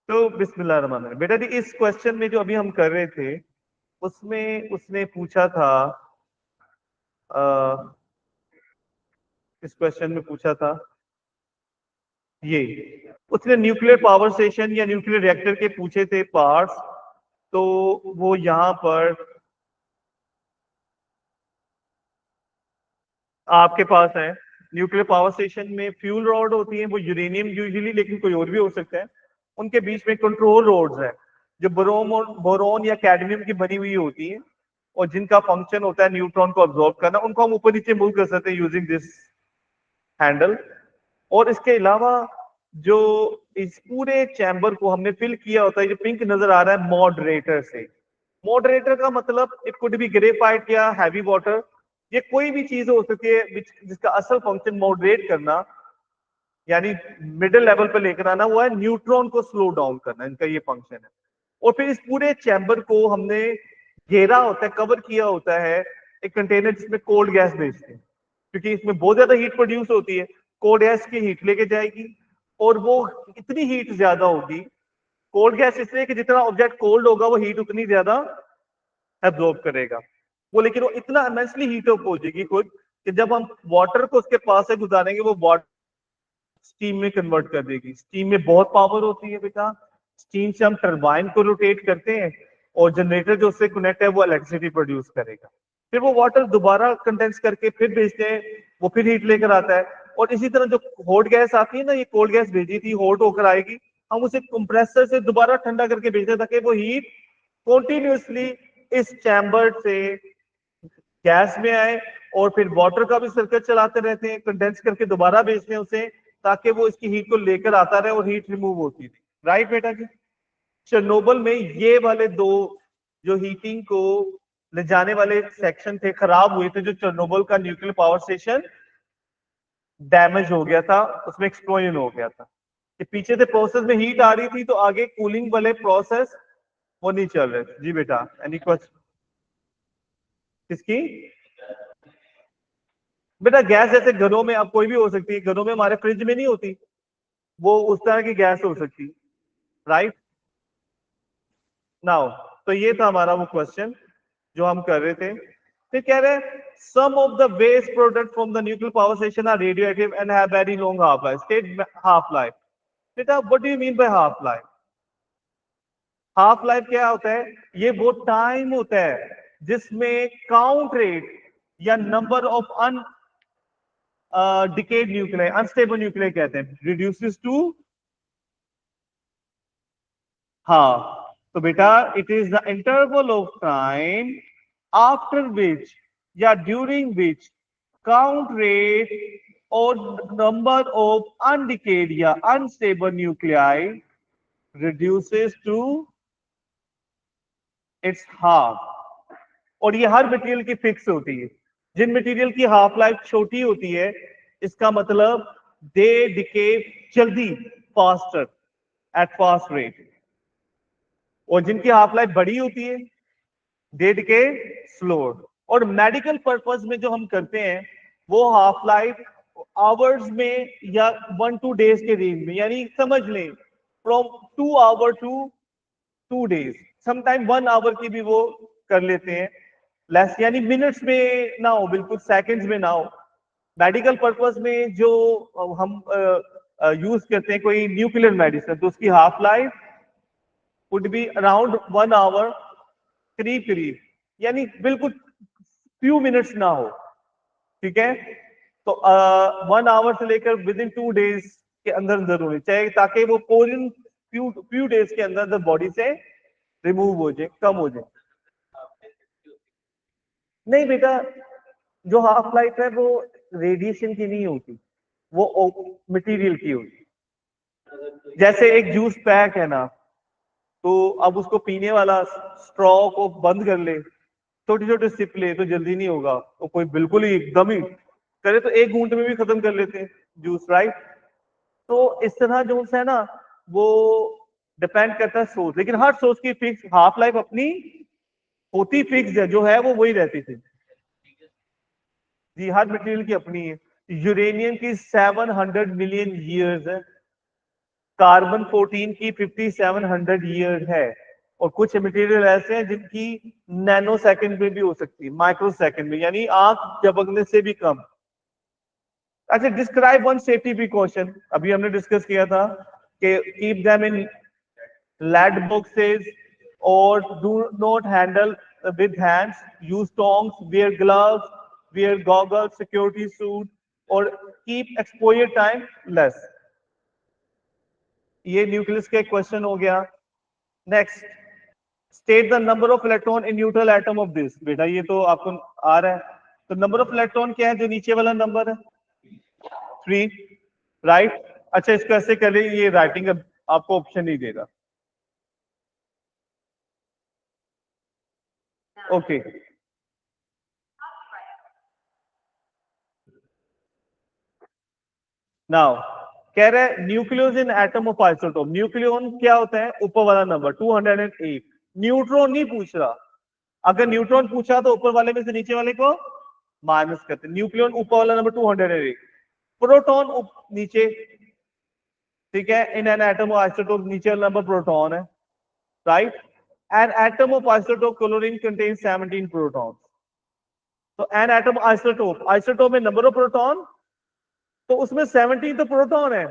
तो बिस्मिल्लाह रहमान रहीम। बेटा जी, इस क्वेश्चन में जो अभी हम कर रहे थे उसमें उसने पूछा था, इस क्वेश्चन में पूछा था ये, उसने न्यूक्लियर पावर स्टेशन या न्यूक्लियर रिएक्टर के पूछे थे पार्ट्स। तो वो यहाँ पर आपके पास है। न्यूक्लियर पावर स्टेशन में फ्यूल रॉड होती है, वो यूरेनियम यूजुअली, लेकिन कोई और भी हो सकता है। उनके बीच में कंट्रोल रोड्स है जो बोरोन या कैडमियम की बनी हुई होती है, और जिनका फंक्शन होता है न्यूट्रॉन को अब्सॉर्ब करना। उनको हम ऊपर नीचे मूव कर सकते हैं यूजिंग दिस हैंडल। और इसके अलावा जो इस पूरे चैम्बर को हमने फिल किया होता है, जो पिंक नजर आ रहा है, मॉडरेटर से। मॉडरेटर का मतलब इट कुड बी ग्रेफाइट या हैवी वाटर, ये कोई भी चीज हो सकती है जिसका असल फंक्शन मॉडरेट करना, यानी मिडिल लेवल पे लेकर आना, वो है न्यूट्रॉन को स्लो डाउन करना, इनका ये फंक्शन है। और फिर इस पूरे चैम्बर को हमने घेरा होता है, कवर किया होता है एक कंटेनर जिसमें कोल्ड गैस भेजते हैं, क्योंकि इसमें बहुत ज्यादा हीट प्रोड्यूस होती है। कोल्ड गैस की हीट लेके जाएगी, और वो इतनी हीट ज्यादा होगी, कोल्ड गैस इसलिए कि जितना ऑब्जेक्ट कोल्ड होगा वो हीट उतनी ज्यादा एब्जॉर्ब करेगा वो। लेकिन वो इतना इमेंसली हीट अप हो जाएगी खुद, कि जब हम वाटर को उसके पास से गुजारेंगे वो वाटर स्टीम में कन्वर्ट कर देगी। स्टीम में बहुत पावर होती है बेटा। स्टीम से हम टरबाइन को रोटेट करते हैं, और जनरेटर जो उससे कनेक्ट है वो इलेक्ट्रिसिटी प्रोड्यूस करेगा। फिर वो वाटर दोबारा कंडेंस करके फिर भेजते हैं, वो फिर हीट लेकर आता है। और इसी तरह जो हॉट गैस आती है ना, ये कोल्ड गैस भेजी थी, हॉट होकर आएगी, हम उसे कंप्रेसर से दोबारा ठंडा करके भेजते हैं, ताकि वो हीट कॉन्टिन्यूसली इस चैम्बर से गैस में आए। और फिर वाटर का भी सर्किट चलाते रहते हैं, कंडेंस करके दोबारा भेजते हैं उसे, ताकि वो इसकी हीट को लेकर आता रहे और हीट रिमूव होती थी। राइट बेटा जी। चेरनोबिल में ये वाले दो जो हीटिंग को ले जाने वाले सेक्शन थे, खराब हुए थे। जो चेरनोबिल का न्यूक्लियर पावर स्टेशन डैमेज हो गया था, उसमें एक्सप्लोजन हो गया था, कि पीछे से प्रोसेस में हीट आ रही थी, तो आगे कूलिंग वाले प्रोसेस वो नहीं चल रहे थे। जी बेटा, एनी क्वेश्चन? किसकी? बेटा गैस जैसे घरों में अब कोई भी हो सकती है, घरों में हमारे फ्रिज में नहीं होती, वो उस तरह की गैस हो सकती। राइट नाउ, तो ये था हमारा वो क्वेश्चन जो हम कर रहे थे। फिर कह रहे हैं some of the waste product from the nuclear power station are radioactive and have very long half life. State half life. बेटा what do you mean by half life? Half life क्या होता है? ये वो टाइम होता है जिसमें count rate या number of undecayed nuclear, unstable nuclear कहते हैं, रिड्यूसेस टू हाफ। तो बेटा it is the interval of time after which या ड्यूरिंग विच काउंट रेट और नंबर ऑफ अनडिकेड या unstable nuclei reduces to its half. और ये हर मटेरियल की फिक्स होती है। जिन मटेरियल की हाफ लाइफ छोटी होती है, इसका मतलब दे डिके जल्दी, फास्टर, एट फास्ट रेट। और जिनकी हाफ लाइफ बड़ी होती है, दे डिके स्लोअर। और मेडिकल पर्पस में जो हम करते हैं, वो हाफ लाइफ आवर्स में या 1-2 डेज के रेंज में, यानी समझ लें from 2 hour to 2 days, sometime 1 hour की भी वो कर लेते हैं लेस, यानी मिनट्स में ना हो, बिल्कुल सेकंड्स में ना हो। मेडिकल पर्पस में जो हम यूज करते हैं कोई न्यूक्लियर मेडिसिन, तो उसकी half life would be around 1 hour, करीब करीब, यानी बिल्कुल फ्यू मिनट्स ना हो। ठीक है, तो 1 आवर से लेकर विद इन 2 डेज के अंदर अंदर होनी चाहिए, ताकि वो पोरिन फ्यू फ्यू डेज के अंदर अंदर बॉडी से रिमूव हो जाए, कम हो जाए। नहीं बेटा, जो हाफ लाइफ है वो रेडिएशन की नहीं होती, वो मटेरियल की होती। जैसे एक जूस पैक है ना, तो अब उसको पीने वाला स्ट्रॉ को बंद कर ले, छोटे छोटे सिप ले, तो जल्दी नहीं होगा। तो कोई बिल्कुल ही एकदम ही करे तो 1 घूंट में भी खत्म कर लेते हैं जूस। राइट। तो इस तरह जो है ना, वो डिपेंड करता है सोर्स, लेकिन हर सोर्स की फिक्स हाफ लाइफ अपनी होती, फिक्स है, जो है वो वही रहती थी। जी, हर मटेरियल की अपनी है। यूरेनियम की 700 मिलियन ईयर्स है। कार्बन 14 की 5700 ईयर है, और कुछ मटेरियल ऐसे हैं जिनकी नैनो सेकंड में भी हो सकती है, माइक्रो सेकंड में, यानी आंख झपकने से भी कम। अच्छा, डिस्क्राइब वन सेफ्टी प्रिकॉशन, अभी हमने डिस्कस किया था कि keep them in lead boxes or do not handle with hands, use tongs, wear gloves, wear goggles, security suit, or keep exposure time less. ये न्यूक्लियस का क्वेश्चन हो गया। Next, state the number of electron in neutral atom of this. बेटा ये तो आपको आ रहा है, तो नंबर ऑफ इलेक्ट्रॉन क्या है, जो नीचे वाला नंबर है 3, राइट। अच्छा, इसको ऐसे करें, ये राइटिंग आपको ऑप्शन नहीं देगा। ओके, नाउ कह रहे हैं nucleus in atom of isotope. Nucleon क्या होता है, ऊपर वाला नंबर 208। न्यूट्रॉन नहीं पूछ रहा, अगर न्यूट्रॉन पूछा तो ऊपर वाले में से नीचे वाले को माइनस करते। न्यूक्लियन ऊपर वाला नंबर 208, प्रोटॉन नीचे, ठीक है। In an atom of isotope नीचे वाला नंबर प्रोटॉन है, right. An atom of isotope chlorine contain 17 proton. तो एन एटम आइसोटोप, आइसोटोप में नंबर ऑफ प्रोटॉन, तो उसमें 17 तो प्रोटॉन है।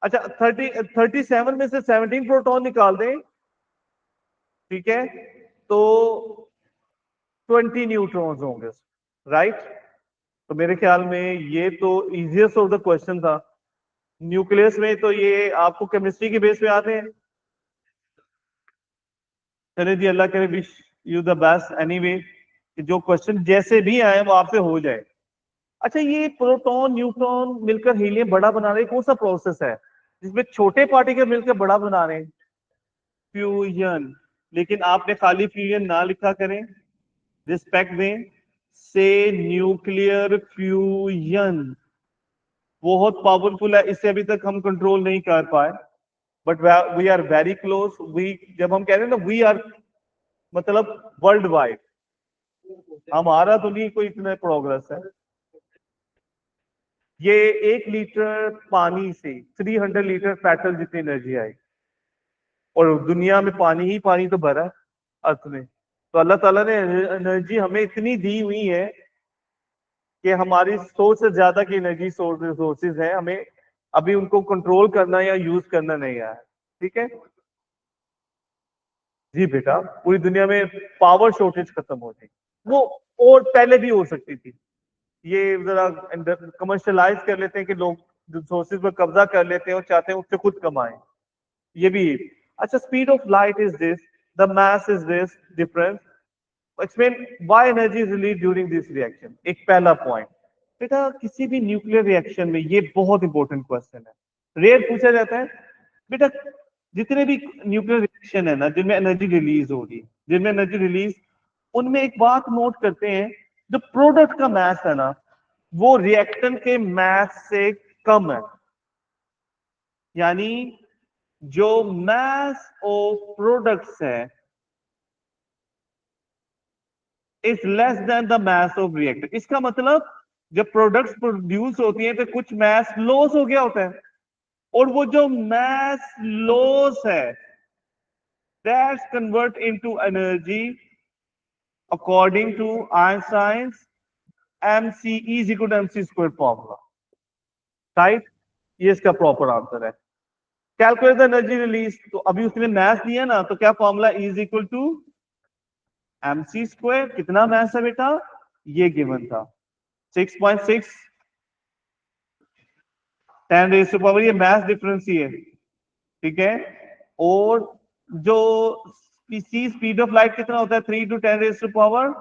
अच्छा, 37 में से 17 प्रोटॉन निकाल दें, ठीक है, तो 20 न्यूट्रॉन्स होंगे, राइट। तो मेरे ख्याल में ये तो इजीएस्ट ऑफ द क्वेश्चन था। न्यूक्लियस में तो ये आपको केमिस्ट्री के बेस पे आते हैं। चले जी, अल्लाह करे wish you the best anyway, कि जो क्वेश्चन जैसे भी आए वो आपसे हो जाए। अच्छा, ये प्रोटॉन न्यूट्रॉन मिलकर हीलियम बड़ा बना रहे, कौन सा प्रोसेस है जिसमें छोटे पार्टिकल मिलकर बड़ा बना रहे हैं? फ्यूजन। लेकिन आपने खाली फ्यूजन ना लिखा करें, रिस्पेक्ट दें, से न्यूक्लियर फ्यूजन बहुत पावरफुल है, इसे अभी तक हम कंट्रोल नहीं कर पाए, but we are very close. We, जब हम कह रहे हैं ना वी आर, मतलब वर्ल्ड वाइड, हमारा तो नहीं कोई इतना प्रोग्रेस है। ये 1 लीटर पानी से 300 लीटर पेट्रोल जितनी एनर्जी आई, और दुनिया में पानी ही पानी तो भरा है अर्थ में। तो अल्लाह ताला ने एनर्जी हमें इतनी दी हुई है कि हमारी सोच से ज्यादा की एनर्जी सोर्सेज है, हमें अभी उनको कंट्रोल करना या यूज करना नहीं आया, ठीक है जी बेटा। पूरी दुनिया में पावर शॉर्टेज खत्म हो जाएगी, वो और पहले भी हो सकती थी। ये जरा कमर्शलाइज कर लेते हैं कि लोग रिसोर्सेज पर कब्जा कर लेते हैं और चाहते हैं उससे खुद कमाएं, ये भी। अच्छा, speed of light is this, the mass is this difference, explain why energy is release during this reaction. एक पहला पॉइंट बेटा, किसी भी न्यूक्लियर रिएक्शन में, ये बहुत इंपॉर्टेंट क्वेश्चन है, रेयर पूछा जाता है बेटा। जितने भी न्यूक्लियर रिएक्शन है ना जिनमें एनर्जी रिलीज हो रही है, जिनमें एनर्जी रिलीज, उनमें एक बात नोट करते हैं, जो प्रोडक्ट का मास है ना वो रिएक्टेंट के मास से कम है, यानी जो मास ऑफ प्रोडक्ट्स है is less than the mass of reactant. इसका मतलब जब प्रोडक्ट्स प्रोड्यूस होती हैं तो कुछ मास लॉस हो गया होता है, और वो जो मास लॉस है that's convert into energy according to Einstein's mc is equal to mc squared formula, right. ये इसका प्रॉपर आंसर है। कैलकुलेट द एनर्जी रिलीज, तो अभी उसने मैथ दिया ना, तो क्या formula is equal to mc square, कितना मैथ है बेटा, ये गिवन था 6.6 10 रेज़ टू पावर, ये मैथ डिफरेंस ही है, ठीक है। और जो स्पीड ऑफ लाइट कितना होता है, 3 to 10 रेज़ टू पावर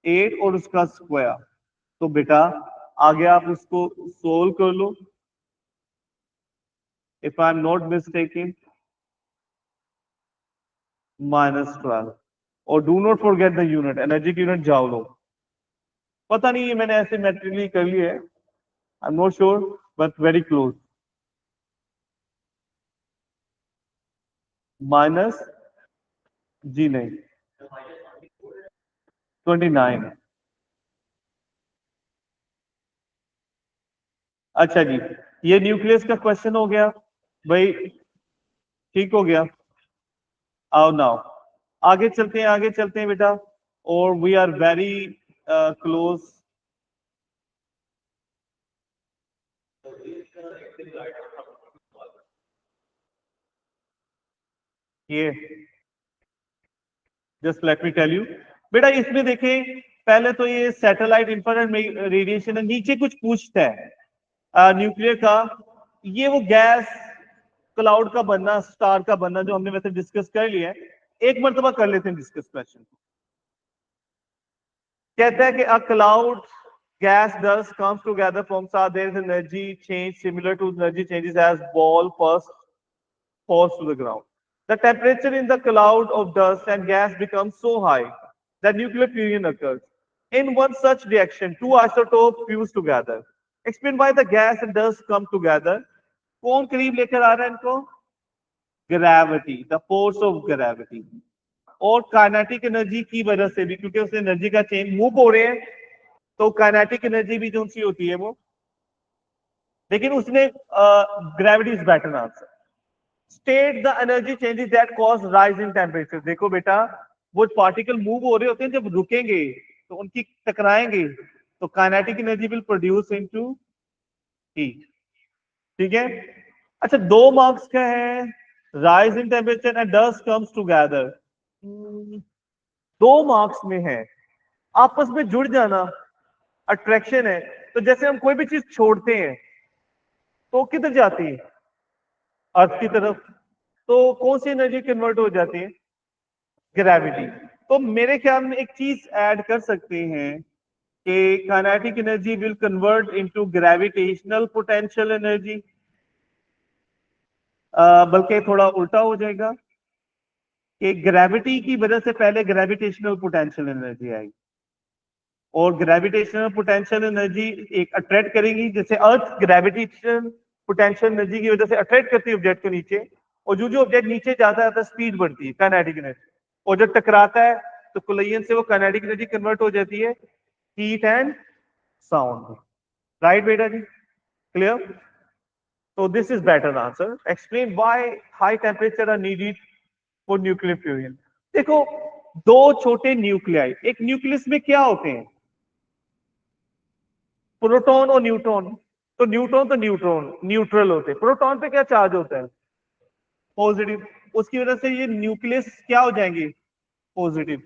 8 और उसका स्क्वायर। तो बेटा आगे आप इसको सोल्व कर लो, if I am not mistaken, -12। और do not forget the unit, energy की यूनिट जाओ लो। पता नहीं ये मैंने ऐसे मैट्रिकली कर ली है, I am not sure, but very close. Minus, जी नहीं, 29 है। अच्छा जी, ये न्यूक्लियस का क्वेश्चन हो गया। भाई ठीक हो गया, आओ नाउ आगे चलते हैं बेटा, और वी आर वेरी क्लोज। ये just let me tell you बेटा, इसमें देखें पहले तो ये सैटेलाइट इंफ्रारेड रेडिएशन है, नीचे कुछ पूछता है न्यूक्लियर का, ये वो गैस क्लाउड का बनना, स्टार का बनना जो हमने वैसे डिस्कस कर लिया है, एक मरतबा कर लेते हैं डिस्कस क्वेश्चन। कहता है कि a cloud gas dust comes together from star, there is energy change similar to energy changes as ball first falls to the ground. The temperature in the cloud of dust and gas becomes so high that nuclear fusion occurs. In one such reaction, two isotopes fuse together. Explain why the gas and dust come together. कौन करीब लेकर आ रहा है इनको? Gravity, the force of gravity, और kinetic energy की वजह से भी, क्योंकि उससे एनर्जी का चेंज मूव हो रहे हैं, तो काइनेटिक एनर्जी भी जो सी होती है वो, लेकिन उसने gravity is better answer. State the energy changes that cause rise in temperature. देखो बेटा, वो पार्टिकल मूव हो रहे होते हैं, जब रुकेंगे तो उनकी टकराएंगे, तो kinetic energy will produce into heat. ठीक है, अच्छा 2 मार्क्स का है, rise in temperature and dust comes together. 2 marks में है, आपस में जुड़ जाना, अट्रैक्शन है। तो जैसे हम कोई भी चीज छोड़ते हैं तो किधर जाती है? अर्थ की तरफ। तो कौन सी एनर्जी कन्वर्ट हो जाती है? ग्रेविटी। तो मेरे ख्याल में एक चीज ऐड कर सकते हैं कि kinetic energy will convert into gravitational potential energy, बल्कि थोड़ा उल्टा हो जाएगा कि ग्रेविटी की वजह से पहले ग्रेविटेशनल पोटेंशियल एनर्जी आएगी, और ग्रेविटेशनल पोटेंशियल एनर्जी एक अट्रैक्ट करेगी, जैसे अर्थ ग्रेविटेशनल पोटेंशियल एनर्जी की वजह से अट्रैक्ट करती है ऑब्जेक्ट को नीचे, और जो जो ऑब्जेक्ट नीचे जाता है तो स्पीड बढ़ती है, काइनेटिक एनर्जी, और जब टकराता है तो कोलिजन से वो काइनेटिक एनर्जी कन्वर्ट हो जाती है हीट एंड साउंड। राइट बेटा जी, क्लियर? तो this is better answer. Explain why high temperature are needed for nuclear fusion. देखो, दो छोटे न्यूक्लियाई, एक न्यूक्लियस में क्या होते हैं? प्रोटॉन और न्यूट्रॉन। तो न्यूट्रॉन न्यूट्रल होते हैं। प्रोटॉन पे क्या चार्ज होता है? पॉजिटिव। उसकी वजह से ये न्यूक्लियस क्या हो जाएंगे? पॉजिटिव।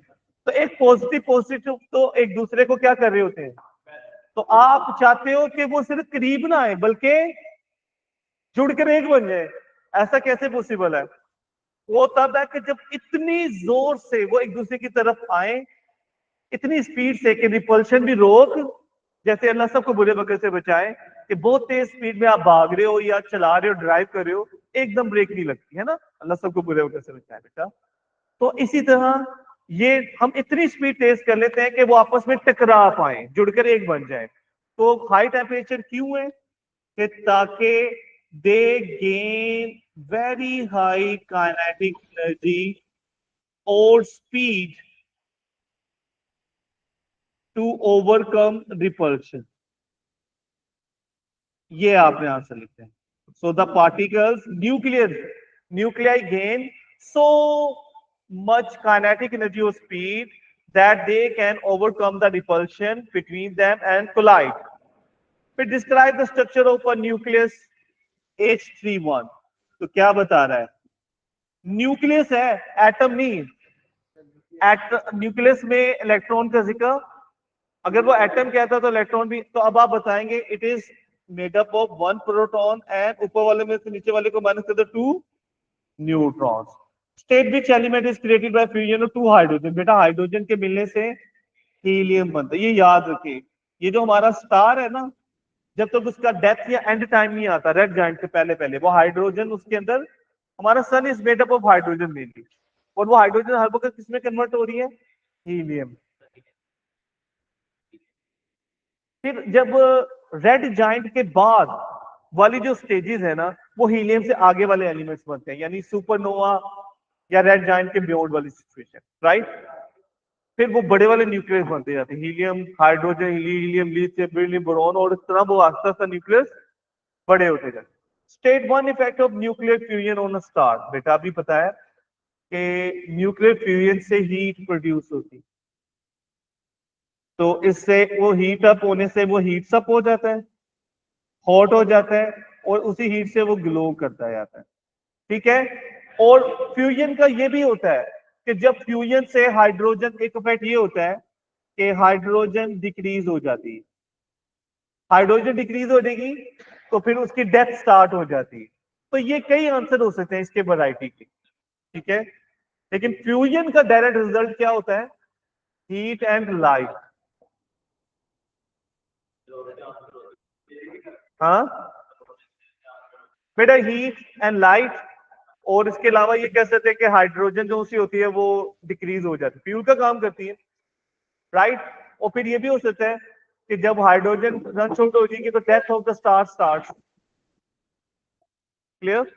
तो एक पॉजिटिव पॉजिटिव तो एक दूसरे को क्या कर रहे होते हैं? तो आप चाहते हो कि वो सिर्फ करीब ना आए, बल्कि जुड़कर एक बन जाए। ऐसा कैसे पॉसिबल है? वो तब है कि जब इतनी जोर से वो एक दूसरे की तरफ आए, इतनी स्पीड से कि रिपल्शन भी रोक, जैसे अल्लाह सबको बुरे वक्त से बचाए, कि बहुत तेज स्पीड में आप भाग रहे हो या चला रहे हो, ड्राइव कर रहे हो, एकदम ब्रेक नहीं लगती है ना, अल्लाह सबको बुरे वक्त से बचाए बेटा। तो इसी तरह ये हम इतनी स्पीड तेज कर लेते हैं कि वो आपस में टकरा पाए, जुड़कर एक बन जाए। तो हाई टेम्परेचर क्यों है? कि ताकि दे gain very high kinetic energy और स्पीड टू ओवरकम रिपल्शन। ये आपने आंसर लिखते हैं। So the particles nuclei gain so much kinetic energy और speed that they can overcome the repulsion between them and collide. फिर describe the structure of a nucleus H31। तो क्या बता रहा है? न्यूक्लियस है, एटम नहीं। न्यूक्लियस में इलेक्ट्रॉन का जिक्र, अगर वो एटम कहता तो इलेक्ट्रॉन भी। तो अब आप बताएंगे it is made up of 1 proton and ऊपर वाले में से नीचे वाले को माइनस कर दो 2 neutrons. State which element is created by fusion of 2 hydrogen. बेटा हाइड्रोजन के मिलने से हीलियम बनता है, ये याद रखिए। ये जो हमारा स्टार है ना, जब तक उसका डेथ या एंड टाइम नहीं आता, रेड जाइंट से पहले पहले वो हाइड्रोजन उसके अंदर, हमारा sun is made up of hydrogen mainly, और वो हाइड्रोजन हर वक्त किसमें कन्वर्ट हो रही है? हीलियम। फिर जब रेड जाइंट के बाद वाली जो स्टेजेस है ना, वो हीलियम से आगे वाले एलिमेंट्स बनते हैं, यानी सुपरनोवा या रेड जाइंट के बियॉन्ड वाली सिचुएशन, राइट? फिर वो बड़े वाले न्यूक्लियस बनते जाते हैं, helium, hydrogen, helium, lithium, boron, और इस तरह वो आस्ता आस्ता न्यूक्लियस बड़े होते जाते हैं। State one effect of nuclear fusion on a star. बेटा अभी पता है कि न्यूक्लियर फ्यूजन से हीट प्रोड्यूस होती, तो इससे वो हीट अप होने से वो हीट अप हो जाता है, हॉट हो जाता है, और उसी हीट से वो ग्लो करता जाता है। ठीक है। और फ्यूजन का ये भी होता है कि जब फ्यूजन से हाइड्रोजन, एक इफेक्ट ये होता है कि हाइड्रोजन डिक्रीज हो जाती है। हाइड्रोजन डिक्रीज हो जाएगी तो फिर उसकी डेथ स्टार्ट हो जाती है। तो ये कई आंसर हो सकते हैं इसके वैरायटी के। ठीक है। लेकिन फ्यूजन का डायरेक्ट रिजल्ट क्या होता है? Heat and light. हाँ बेटा, हीट एंड लाइट। और इसके अलावा ये कह सकते हैं कि हाइड्रोजन जो सी होती है वो डिक्रीज हो जाती है, फ्यूल का काम करती है, राइट। और फिर ये भी हो सकता है कि जब हाइड्रोजन रन शॉर्ट हो जाएगी तो death of the star start. Clear?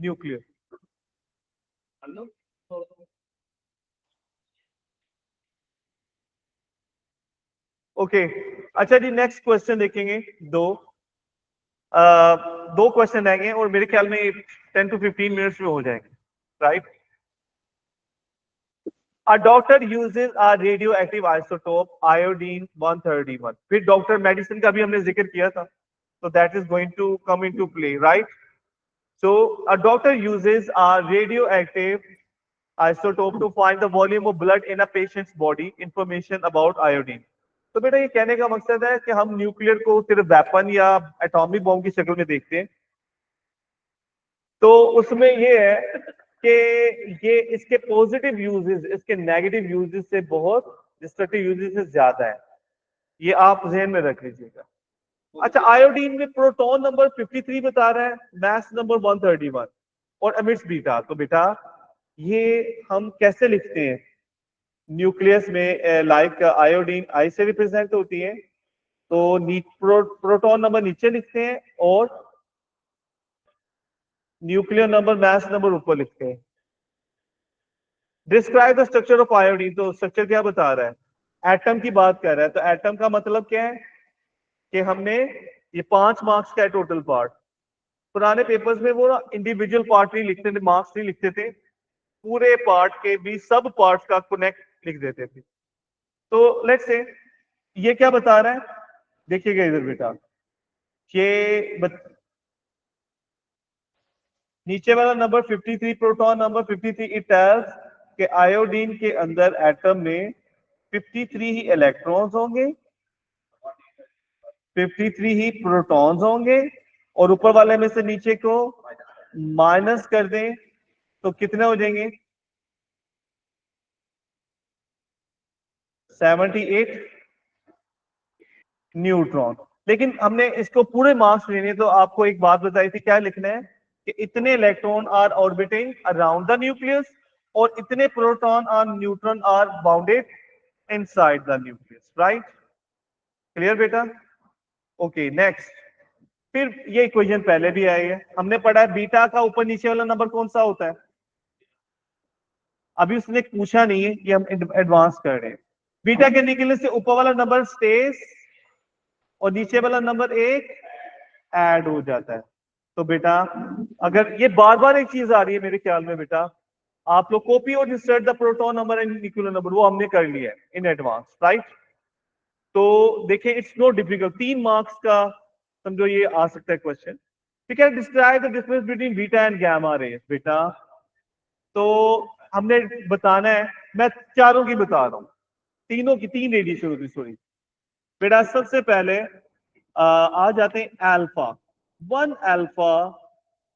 Nuclear. Okay. अच्छा जी, नेक्स्ट क्वेश्चन देखेंगे। दो दो क्वेश्चन रहेंगे और मेरे ख्याल में 10 to 15 मिनट्स में हो जाएंगे, right. A doctor uses a radioactive isotope iodine 131। फिर डॉक्टर मेडिसिन का भी हमने जिक्र किया था, so that is going to come into play, right? So a doctor uses a radioactive isotope to find the volume of blood in a patient's body, information about iodine। तो बेटा ये कहने का मकसद है कि हम न्यूक्लियर को सिर्फ वेपन या एटॉमिक बॉम्ब की शक्ल में देखते हैं, तो उसमें ये है कि ये इसके पॉजिटिव यूजेस इसके नेगेटिव यूजेस से बहुत, डिस्ट्रक्टिव यूजेस से ज्यादा है। ये आप जहन में रख लीजिएगा। अच्छा, आयोडीन में प्रोटॉन नंबर 53 बता रहा है, मास नंबर 131 और एमिट्स बीटा। तो बेटा ये हम कैसे लिखते हैं? न्यूक्लियस में लाइक आयोडीन आई से रिप्रेजेंट होती है, तो प्रोटॉन नंबर नीचे लिखते हैं और न्यूक्लियर नंबर, मास नंबर ऊपर लिखते हैं। Describe the structure of iodine. तो स्ट्रक्चर क्या बता रहा है? एटम की बात कर रहा है। तो एटम का मतलब क्या है कि हमने ये 5 मार्क्स का है टोटल पार्ट। पुराने पेपर्स में वो ना इंडिविजुअल पार्ट नहीं लिखते थे, मार्क्स नहीं लिखते थे, पूरे पार्ट के भी सब पार्ट्स का कनेक्ट लिख देते थे। तो लेट्स से ये क्या बता रहा है, देखिएगा इधर बेटा। ये नीचे वाला number 53, proton number 53, it tells कि आयोडीन के अंदर एटम में 53 ही इलेक्ट्रॉन्स होंगे, 53 ही प्रोटॉन्स होंगे, और ऊपर वाले में से नीचे को माइनस कर दें तो कितने हो जाएंगे? 78 न्यूट्रॉन। लेकिन हमने इसको पूरे मार्क्स लेने, तो आपको एक बात बताई थी, क्या लिखना है कि इतने electron are orbiting around the nucleus और इतने प्रोटॉन और neutron are bounded inside the nucleus, right. Clear बेटा? Okay, next. फिर ये इक्वेशन पहले भी आई है, हमने पढ़ा है बीटा का ऊपर नीचे वाला नंबर कौन सा होता है। अभी उसने पूछा नहीं है, ये हम एडवांस कर रहे हैं। बीटा के निकलने से ऊपर वाला नंबर स्टेज और नीचे वाला नंबर एक ऐड हो जाता है। तो बेटा अगर ये बार बार एक चीज आ रही है मेरे ख्याल में बेटा, आप लोग कॉपी और insert the proton number and nuclear number, वो हमने कर लिया है इन एडवांस, राइट। तो देखिए इट्स नॉट डिफिकल्ट, 3 मार्क्स का समझो ये आ सकता है क्वेश्चन। ठीक है। Describe the difference between beta and gamma rays. बेटा तो हमने बताना है, मैं चारों की बता रहा हूं, तीनों की, 3 रेडिएशन होती, सॉरी बेटा। सबसे पहले आ जाते हैं alpha. 1 alpha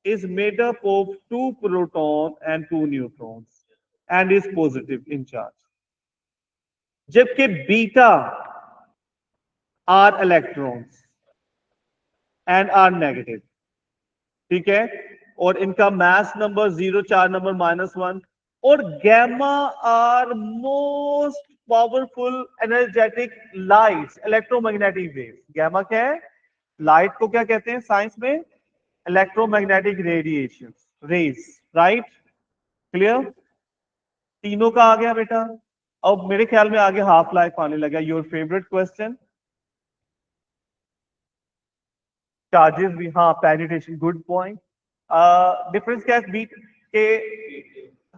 is made up of 2 proton and 2 neutrons and is positive in charge, जबकि beta are electrons and are negative। ठीक है। और इनका मास नंबर 0, 4 नंबर -1। और gamma are most powerful energetic lights, electromagnetic wave. Gamma क्या है? Light को क्या कहते हैं साइंस में? Electromagnetic radiation, rays, right. Clear? तीनों का आ गया बेटा। अब मेरे ख्याल में आगे हाफ लाइफ आने लगा, योर फेवरेट क्वेश्चन। चार्जेस भी, हाँ पेनिट्रेशन, गुड पॉइंट। डिफरेंस क्या है बीट के,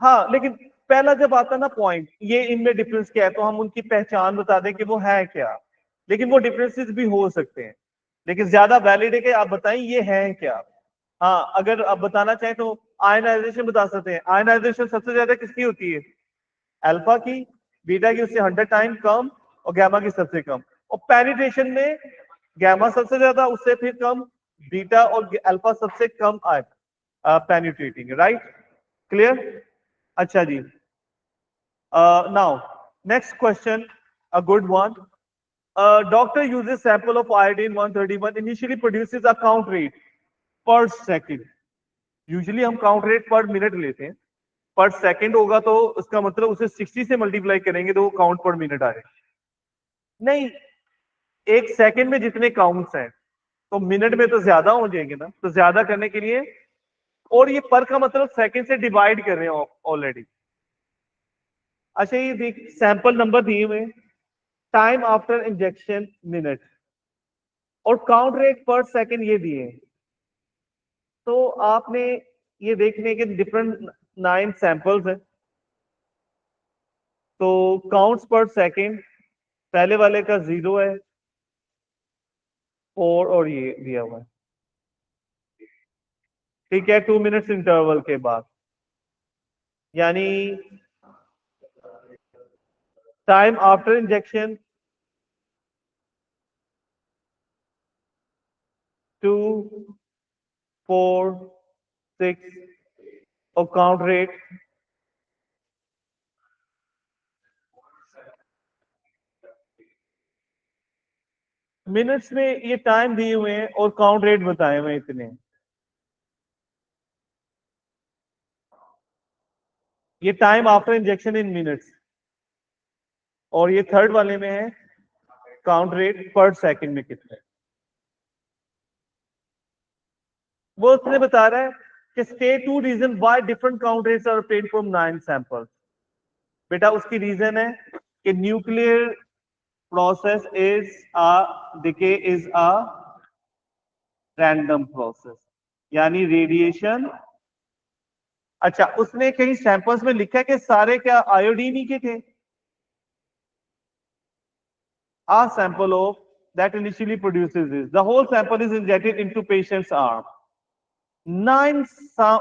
हाँ लेकिन पहला जब आता ना पॉइंट ये इनमें डिफरेंस क्या है तो हम उनकी पहचान बता दें कि वो है क्या, लेकिन वो डिफरेंसेस भी हो सकते हैं, लेकिन ज्यादा वैलिड है कि आप बताएं ये है क्या। हाँ अगर आप बताना चाहें तो आयनाइजेशन बता सकते हैं। आयनाइजेशन सबसे ज्यादा किसकी होती है? अल्फा की, बीटा की उससे 100 टाइम कम, और गामा की सबसे कम। और पेनिट्रेशन में गामा सबसे ज्यादा, उससे फिर कम बीटा, और अल्फा सबसे कम पेनिट्रेटिंग, राइट? क्लियर? अच्छा जी, now next question, a good one. Doctor uses sample of iodine 131, initially produces a count rate per second. Usually हम काउंट रेट पर मिनट लेते हैं, पर सेकंड होगा तो उसका मतलब उसे 60 से मल्टीप्लाई करेंगे तो वो काउंट पर मिनट आ जाएगा। नहीं, एक सेकंड में जितने काउंट्स हैं तो मिनट में तो ज्यादा हो जाएंगे ना, तो ज्यादा करने के लिए, और ये पर का मतलब सेकंड से डिवाइड कर रहे हैं ऑलरेडी। अच्छा ये देख सैंपल नंबर दिए हुए, टाइम आफ्टर इंजेक्शन मिनट, और काउंट रेट पर सेकंड ये दिए हैं। तो आपने ये देखने के डिफरेंट 9 सैंपल्स हैं, तो काउंट्स पर सेकंड पहले वाले का 0 है, 4 और ये दिया हुआ है, ठीक है, 2 मिनट्स इंटरवल के बाद, यानी टाइम आफ्टर इंजेक्शन 2, 4, 6, और काउंट रेट मिनट्स में, ये टाइम दिए हुए हैं और काउंट रेट बताए हुए हैं इतने। ये टाइम आफ्टर इंजेक्शन इन मिनट्स, और ये थर्ड वाले में है काउंट रेट पर सेकंड में कितने। वो उसने बता रहा है कि state 2 reason why different count rates are obtained from 9 samples. बेटा उसकी रीजन है कि nuclear process is a decay is a random process, यानी रेडिएशन। अच्छा उसने कहीं सैंपल्स में लिखा है कि सारे क्या आयोडीन ही के थे? A sample of that initially produces this. The whole sample is injected into patient's arm. 9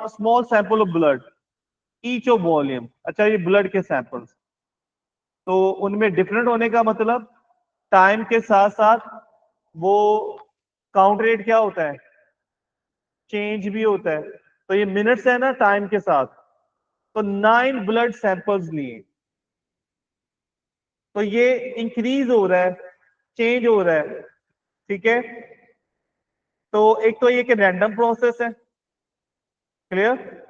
small sample of blood, each of volume. अच्छा ये ब्लड के सैंपल्स, तो उनमें डिफरेंट होने का मतलब टाइम के साथ साथ वो काउंट रेट क्या होता है, चेंज भी होता है। तो ये मिनट्स है ना टाइम के साथ, तो 9 ब्लड सैंपल्स लिए, तो ये इंक्रीज हो रहा है, चेंज हो रहा है, ठीक है। तो एक तो ये कि रैंडम प्रोसेस है, क्लियर।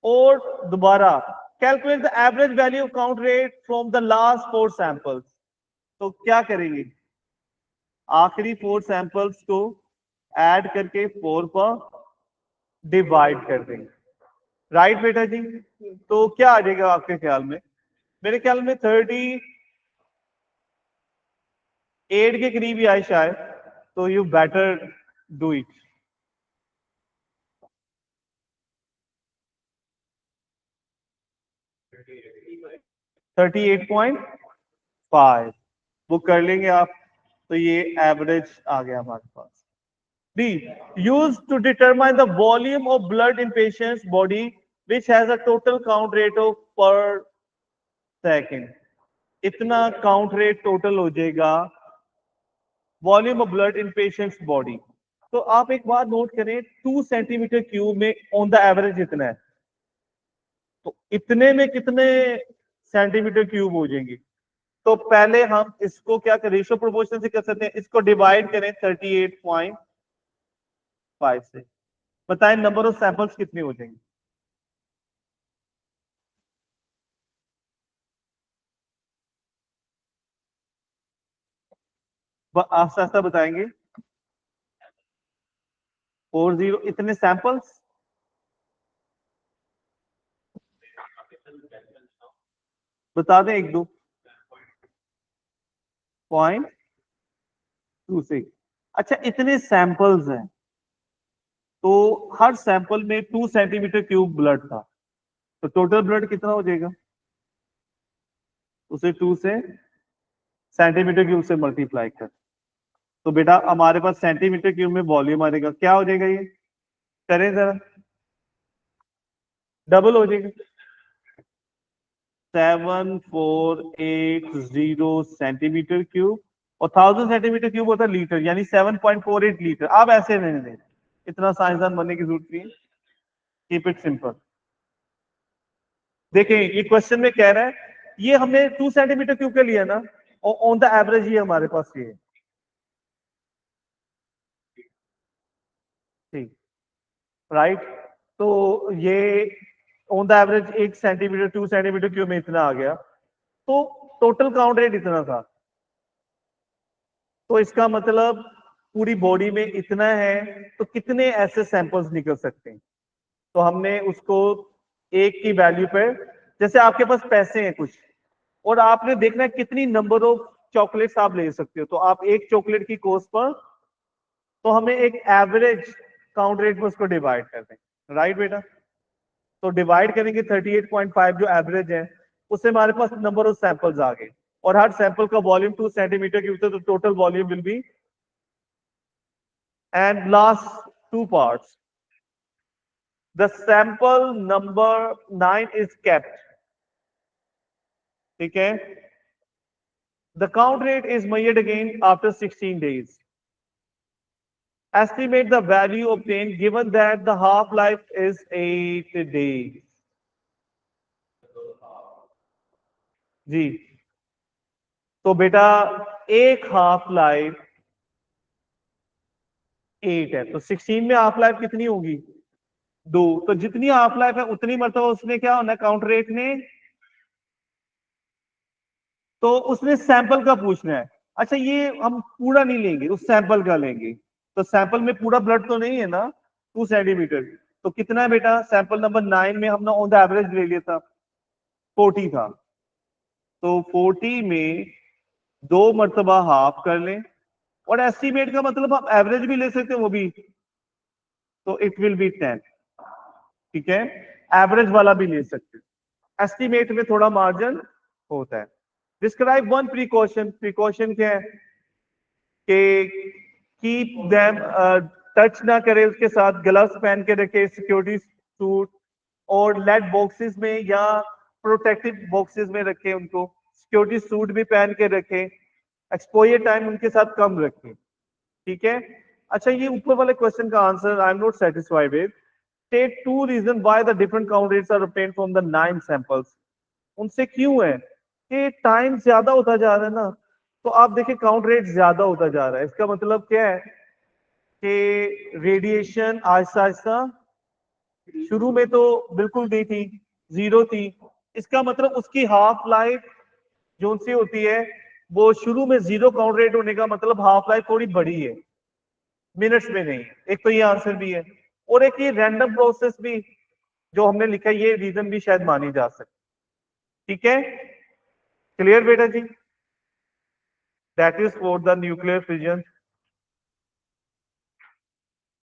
और दोबारा calculate the average value of count rate from the last 4 samples. तो क्या करेंगे, आखिरी 4 सैंपल्स को ऐड करके 4 पर डिवाइड कर देंगे, राइट बेटा जी? तो क्या आ जाएगा आपके ख्याल में? मेरे ख्याल में 38 के करीब ही आए शायद, तो यू बेटर डू इट। 38.5 वो कर लेंगे आप, तो ये एवरेज आ गया हमारे पास। B, used to determine the volume of blood in patient's body which has a total count rate of per second. इतना काउंट रेट टोटल हो जाएगा volume of blood in patients body. तो आप एक बात नोट करें, 2 सेंटीमीटर क्यूब में on the average इतना है, तो इतने में कितने सेंटीमीटर क्यूब हो जाएंगे? तो पहले हम इसको क्या करें, रेशियो प्रोपोर्शन से कर सकते हैं, इसको डिवाइड करें 38.5 से, बताएं नंबर ऑफ सैंपल्स कितने हो जाएंगे? आस्ता आस्ता बताएंगे। 40 इतने सैंपल्स, बता दें एक दो। 0.26। अच्छा इतने सैंपल्स हैं, तो हर सैंपल में 2 सेंटीमीटर क्यूब ब्लड था, तो टोटल ब्लड कितना हो जाएगा, उसे 2 से सेंटीमीटर क्यूब से मल्टीप्लाई कर। तो बेटा हमारे पास सेंटीमीटर क्यूब में वॉल्यूम आ जाएगा, क्या हो जाएगा ये, करें जरा, डबल हो जाएगा, 7480 सेंटीमीटर क्यूब, और 1000 सेंटीमीटर क्यूब होता है लीटर, यानी 7.48 लीटर। आप ऐसे रहने दें, इतना साइंसदान बनने की जरूरत नहीं है, कीप इट सिंपल। देखें ये क्वेश्चन में कह रहा है, ये हमने 2 सेंटीमीटर क्यूब का लिया ना, और ऑन द एवरेज ये हमारे पास ये है, ठीक, राइट। तो ये on the average 1 centimetre 2 centimetre cube में इतना आ गया, तो टोटल काउंट रेट इतना था, तो इसका मतलब पूरी बॉडी में इतना है, तो कितने ऐसे सैंपल्स निकल सकते हैं। तो हमने उसको एक की वैल्यू पे, जैसे आपके पास पैसे हैं कुछ, और आपने देखना है कितनी नंबर ऑफ चॉकलेट्स आप ले सकते हो, तो आप एक चॉकलेट की कॉस्ट पर, तो हमें एक एवरेज काउंट रेट में उसको डिवाइड कर दें, राइट बेटा। तो डिवाइड करेंगे 38.5 जो एवरेज है, उससे हमारे पास नंबर ऑफ सैंपल्स आ गए, और हर सैंपल का वॉल्यूम 2 सेंटीमीटर के ऊपर, तो total volume will be, and last 2 parts, the sample number 9 is kept, ठीक है। The count rate is measured again after 16 days. Estimate the value obtained given that the half life is 8 days. जी, तो बेटा एक half life 8 है, तो 16 में half life कितनी होगी, 2। तो जितनी हाफ लाइफ है उतनी मरतबा उसने क्या होना, काउंट रेट ने, तो उसने सैंपल का पूछना है। अच्छा ये हम पूरा नहीं लेंगे, उस सैंपल का लेंगे, तो सैंपल में पूरा ब्लड तो नहीं है ना, 2 सेंटीमीटर, तो कितना है बेटा, सैंपल नंबर 9 में हमने ऑन द एवरेज ले लिया था 40 था, तो 40 में 2 मरतबा हाफ कर लें, और एस्टिमेट का मतलब आप एवरेज भी ले सकते हैं वो भी, तो इट विल बी 10, ठीक है। एवरेज वाला भी ले सकते हैं, एस्टिमेट में थोड़ा मार्जिन होता है। डिस्क्राइब वन प्रिकॉशन, प्रिकॉशन क्या है कि कीप देम, टच ना करे उसके साथ, ग्लव्स पहन के रखे, सिक्योरिटी सूट, और लेड बॉक्सेस में या प्रोटेक्टिव बॉक्सेस में रखे उनको, सिक्योरिटी सूट भी पहन के रखे, एक्सपोजर टाइम उनके साथ कम रखे, ठीक है। अच्छा ये ऊपर वाले क्वेश्चन का answer I am not satisfied with, state 2 reason why the different count rates are obtained from the 9 samples. उनसे क्यों है कि टाइम ज्यादा होता जा रहा है ना, तो आप देखिए काउंट रेट ज्यादा होता जा रहा है, इसका मतलब क्या है कि रेडिएशन आहिस्ता आहिस्ता, शुरू में तो बिल्कुल नहीं थी, 0 थी, इसका मतलब उसकी हाफ लाइफ जो सी होती है, वो शुरू में 0 काउंट रेट होने का मतलब हाफ लाइफ थोड़ी बड़ी है, मिनट्स में नहीं। एक तो ये आंसर भी है, और एक ये रैंडम प्रोसेस भी जो हमने लिखा है, ये रीजन भी शायद मानी जा सकती, ठीक है। क्लियर बेटा जी, that is for the nuclear fission.